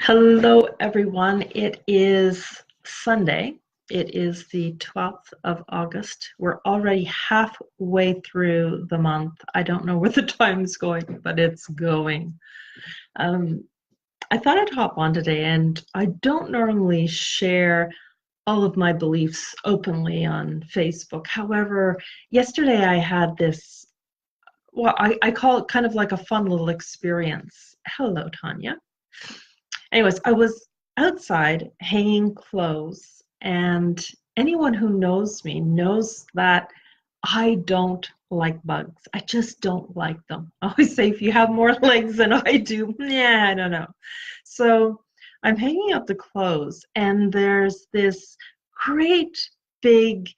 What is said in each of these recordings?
Hello, everyone. It is Sunday. It is the 12th of August. We're already halfway through the month. I don't know where the time's going, but it's going. Um, I thought I'd hop on today, and I don't normally share all of my beliefs openly on Facebook. However, yesterday I had this, well, I call it kind of like a fun little experience. Hello, Tanya. Anyways, I was outside hanging clothes, and anyone who knows me knows that I don't like bugs. I just don't like them. I always say, if you have more legs than I do, yeah, I don't know. So I'm hanging up the clothes, and there's this great big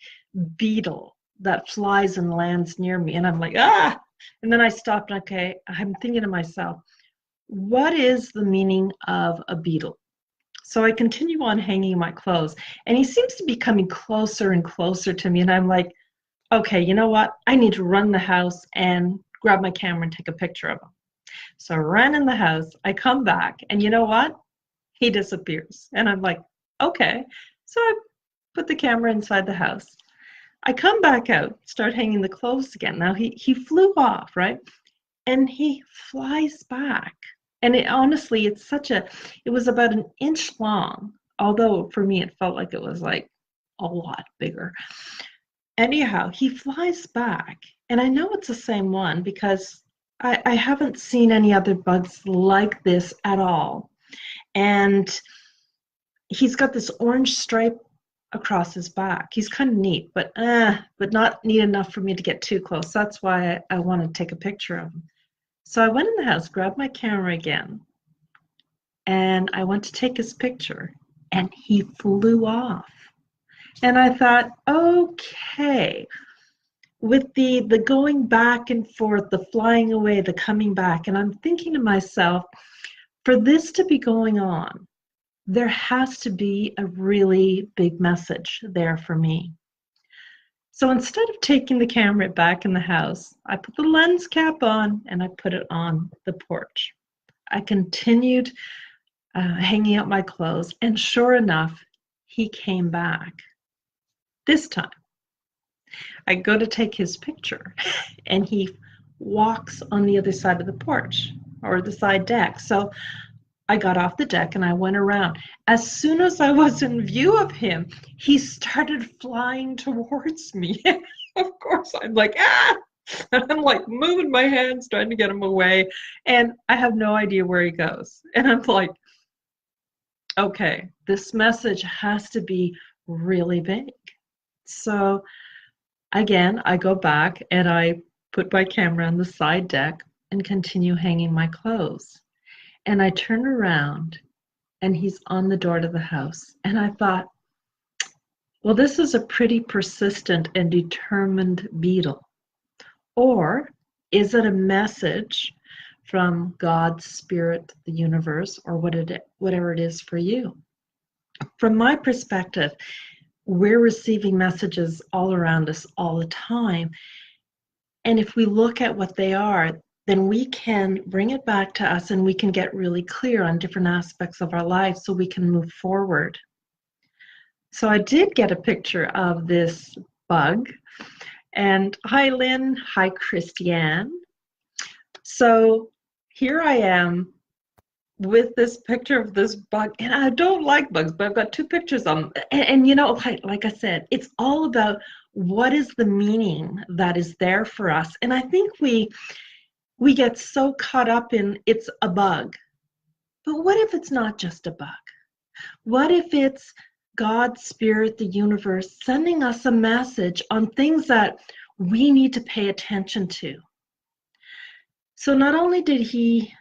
beetle that flies and lands near me, and I'm like, ah! And then I stopped, and okay, I'm thinking to myself, what is the meaning of a beetle? So I continue on hanging my clothes, and he seems to be coming closer and closer to me. And I'm like, okay, you know what? I need to run the house and grab my camera and take a picture of him. So I ran in the house. I come back, and you know what? He disappears. And I'm like, okay. So I put the camera inside the house. I come back out, start hanging the clothes again. Now he flew off, right? And he flies back. And honestly, it was about an inch long, although for me it felt like it was like a lot bigger. Anyhow, he flies back, and I know it's the same one because I haven't seen any other bugs like this at all. And he's got this orange stripe across his back. He's kind of neat, but not neat enough for me to get too close. That's why I wanted to take a picture of him. So I went in the house, grabbed my camera again, and I went to take his picture, and he flew off. And I thought, okay, with the going back and forth, the flying away, the coming back, and I'm thinking to myself, for this to be going on, there has to be a really big message there for me. So instead of taking the camera back in the house, I put the lens cap on and I put it on the porch. I continued hanging up my clothes, and sure enough, he came back. This time, I go to take his picture, and he walks on the other side of the porch or the side deck. So I got off the deck and I went around. As soon as I was in view of him, he started flying towards me. Of course, I'm like, ah! And I'm like moving my hands, trying to get him away. And I have no idea where he goes. And I'm like, okay, this message has to be really big. So again, I go back and I put my camera on the side deck and continue hanging my clothes. And I turn around and he's on the door to the house. And I thought, well, this is a pretty persistent and determined beetle. Or is it a message from God, Spirit, the universe, or whatever it is for you? From my perspective, we're receiving messages all around us all the time. And if we look at what they are, then we can bring it back to us and we can get really clear on different aspects of our lives so we can move forward. So I did get a picture of this bug. And hi, Lynn. Hi, Christiane. So here I am with this picture of this bug, and I don't like bugs, but I've got two pictures of them. And you know, like I said, it's all about what is the meaning that is there for us. And I think we get so caught up in it's a bug. But what if it's not just a bug? What if it's God, Spirit, the universe sending us a message on things that we need to pay attention to? So not only did he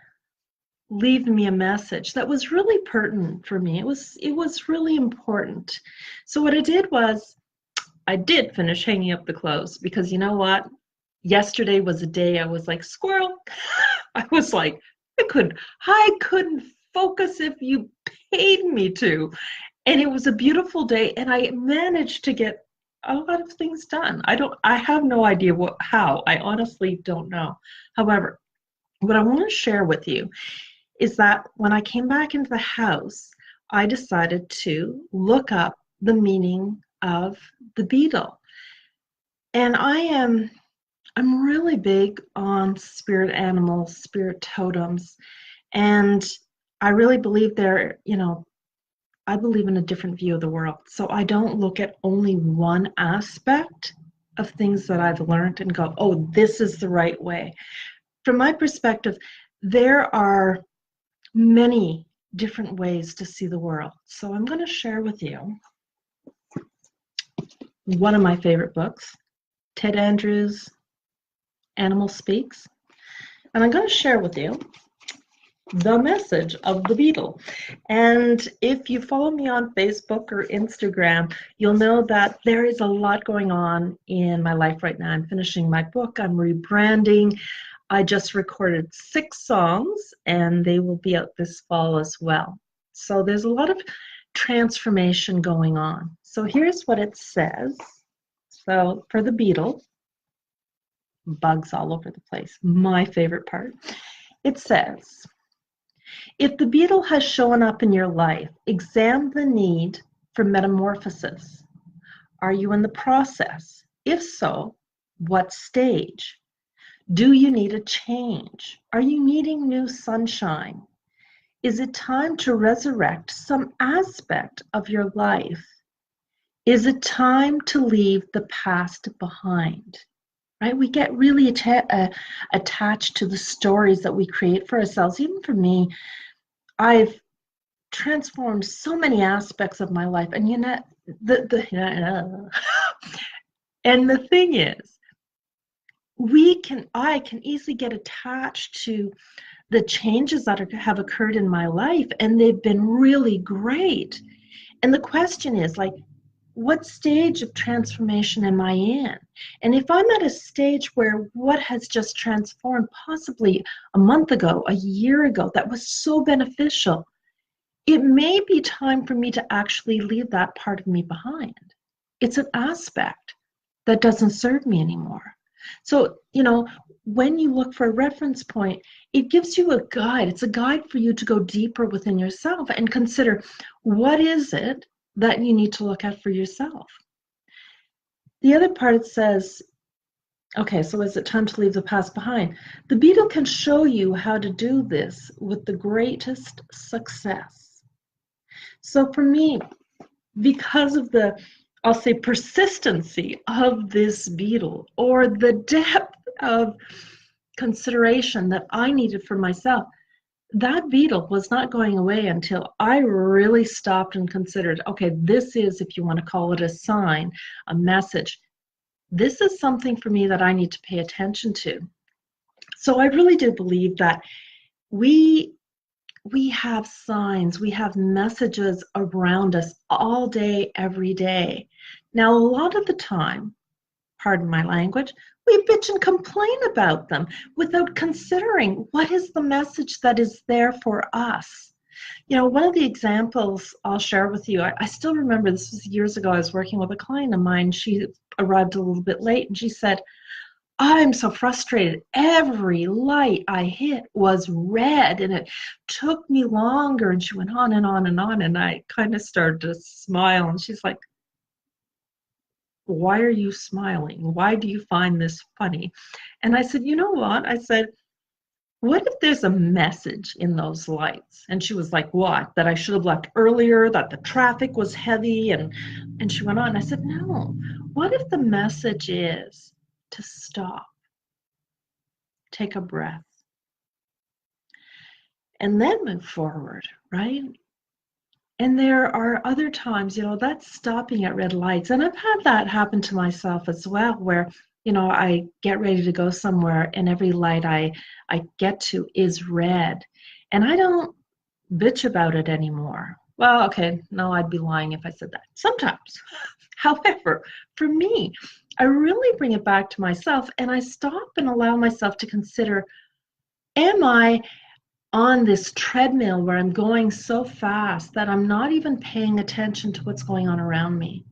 leave me a message that was really pertinent for me, it was really important. So what I did was I did finish hanging up the clothes, because you know what? Yesterday was a day I was like, squirrel. I was like, I couldn't focus if you paid me to. And it was a beautiful day, and I managed to get a lot of things done. I have no idea how. I honestly don't know. However, what I want to share with you is that when I came back into the house, I decided to look up the meaning of the beetle. And I'm really big on spirit animals, spirit totems, and I really believe I believe in a different view of the world. So I don't look at only one aspect of things that I've learned and go, oh, this is the right way. From my perspective, there are many different ways to see the world. So I'm going to share with you one of my favorite books, Ted Andrews' Animal Speaks. And I'm going to share with you the message of the beetle. And if you follow me on Facebook or Instagram, you'll know that there is a lot going on in my life right now. I'm finishing my book, I'm rebranding. I just recorded 6 songs and they will be out this fall as well. So there's a lot of transformation going on. So here's what it says. So for the beetle, bugs all over the place, my favorite part. It says, if the beetle has shown up in your life, examine the need for metamorphosis. Are you in the process? If so, what stage? Do you need a change? Are you needing new sunshine? Is it time to resurrect some aspect of your life? Is it time to leave the past behind? Right? We get really attached to the stories that we create for ourselves. Even for me, I've transformed so many aspects of my life, and and the thing is, I can easily get attached to the changes that have occurred in my life, and they've been really great. And the question is, like, what stage of transformation am I in? And if I'm at a stage where what has just transformed possibly a month ago, a year ago, that was so beneficial, it may be time for me to actually leave that part of me behind. It's an aspect that doesn't serve me anymore. So, when you look for a reference point, it gives you a guide. It's a guide for you to go deeper within yourself and consider, what is it that you need to look at for yourself? The other part says, okay, so is it time to leave the past behind? The beetle can show you how to do this with the greatest success. So for me, because of the, I'll say, persistency of this beetle, or the depth of consideration that I needed for myself, that beetle was not going away until I really stopped and considered, okay, this is, if you want to call it a sign, a message. This is something for me that I need to pay attention to. So I really do believe that we have signs, we have messages around us all day, every day. Now, a lot of the time, pardon my language, we bitch and complain about them without considering what is the message that is there for us. One of the examples I'll share with you, I still remember, this was years ago, I was working with a client of mine. She arrived a little bit late and she said, I'm so frustrated. Every light I hit was red and it took me longer. And she went on and on and on. And I kind of started to smile. And she's like, why are you smiling? Why do you find this funny? And I said, you know what? I said, what if there's a message in those lights? And she was like, what? That I should have left earlier, that the traffic was heavy. And she went on. I said, no. What if the message is to stop, take a breath, and then move forward, right? And there are other times, that's stopping at red lights. And I've had that happen to myself as well, where, I get ready to go somewhere and every light I get to is red. And I don't bitch about it anymore. Well, okay, no, I'd be lying if I said that. Sometimes. However, for me, I really bring it back to myself and I stop and allow myself to consider, am I on this treadmill where I'm going so fast that I'm not even paying attention to what's going on around me?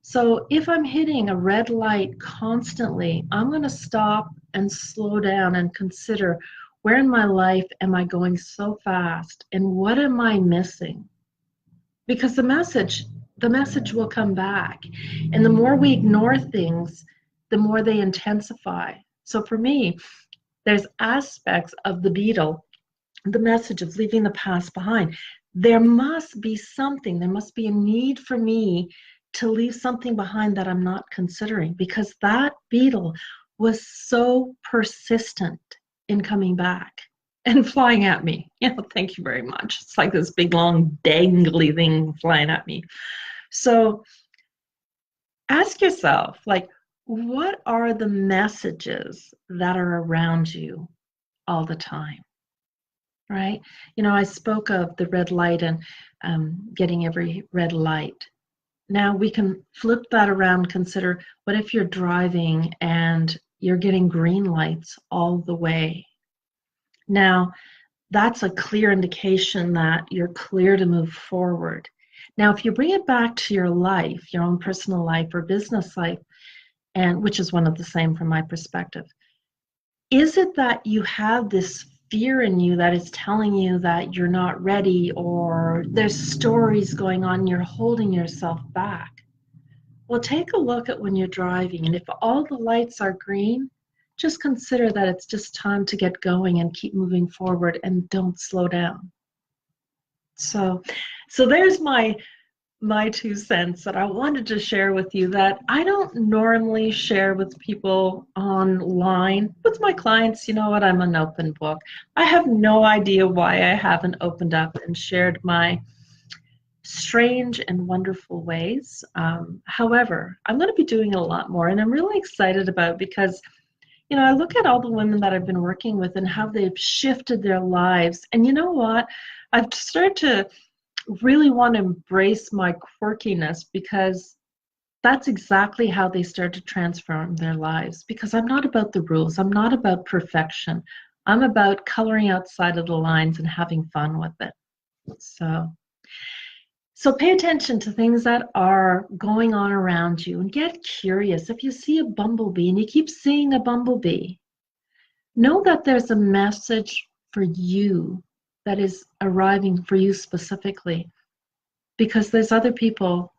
So if I'm hitting a red light constantly, I'm going to stop and slow down and consider, Where in my life am I going so fast? And what am I missing? Because the message will come back. And the more we ignore things, the more they intensify. So for me, there's aspects of the beetle, the message of leaving the past behind. There must be something, there must be a need for me to leave something behind that I'm not considering, because that beetle was so persistent in coming back and flying at me. Thank you very much. It's like this big, long, dangly thing flying at me. So ask yourself, like, what are the messages that are around you all the time? Right? I spoke of the red light and getting every red light. Now we can flip that around, consider, what if you're driving and you're getting green lights all the way? Now, that's a clear indication that you're clear to move forward. Now, if you bring it back to your life, your own personal life or business life, and which is one of the same from my perspective, is it that you have this fear in you that is telling you that you're not ready, or there's stories going on, you're holding yourself back? Well, take a look at when you're driving, and if all the lights are green, just consider that it's just time to get going and keep moving forward and don't slow down. So there's my 2 cents that I wanted to share with you, that I don't normally share with people online. With my clients, you know what, I'm an open book. I have no idea why I haven't opened up and shared my strange and wonderful ways. However, I'm going to be doing it a lot more, and I'm really excited about it because I look at all the women that I've been working with and how they've shifted their lives. And you know what? I've started to really want to embrace my quirkiness, because that's exactly how they start to transform their lives. Because I'm not about the rules. I'm not about perfection. I'm about coloring outside of the lines and having fun with it. So pay attention to things that are going on around you and get curious. If you see a bumblebee and you keep seeing a bumblebee, know that there's a message for you that is arriving for you specifically, because there's other people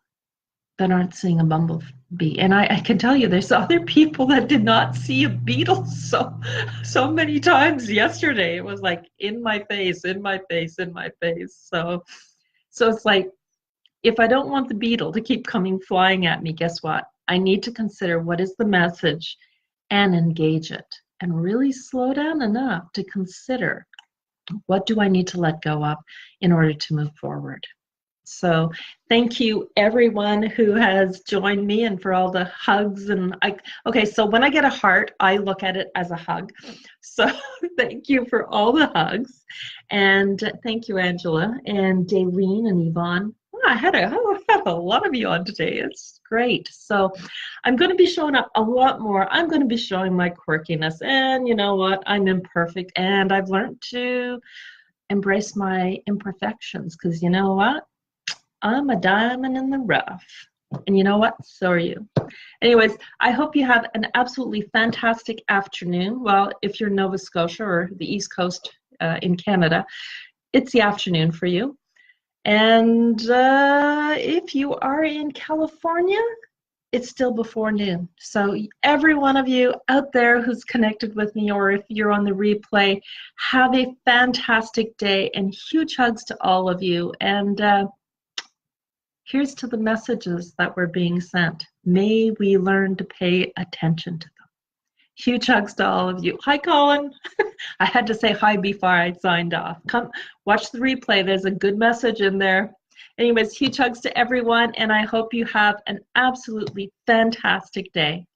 that aren't seeing a bumblebee. And I can tell you, there's other people that did not see a beetle so many times yesterday. It was like in my face, in my face, in my face. So it's like, if I don't want the beetle to keep coming flying at me, guess what? I need to consider what is the message and engage it, and really slow down enough to consider, what do I need to let go of in order to move forward? So thank you everyone who has joined me, and for all the hugs. And okay, so when I get a heart, I look at it as a hug. So thank you for all the hugs. And thank you, Angela and Daylene and Yvonne. I had a lot of you on today. It's great. So I'm going to be showing up a lot more. I'm going to be showing my quirkiness. And you know what? I'm imperfect. And I've learned to embrace my imperfections, because you know what? I'm a diamond in the rough. And you know what? So are you. Anyways, I hope you have an absolutely fantastic afternoon. Well, if you're in Nova Scotia or the East Coast in Canada, it's the afternoon for you. And if you are in California, it's still before noon. So every one of you out there who's connected with me, or if you're on the replay, have a fantastic day, and huge hugs to all of you. And here's to the messages that were being sent. May we learn to pay attention to them. Huge hugs to all of you. Hi, Colin. I had to say hi before I signed off. Come watch the replay. There's a good message in there. Anyways, huge hugs to everyone, and I hope you have an absolutely fantastic day.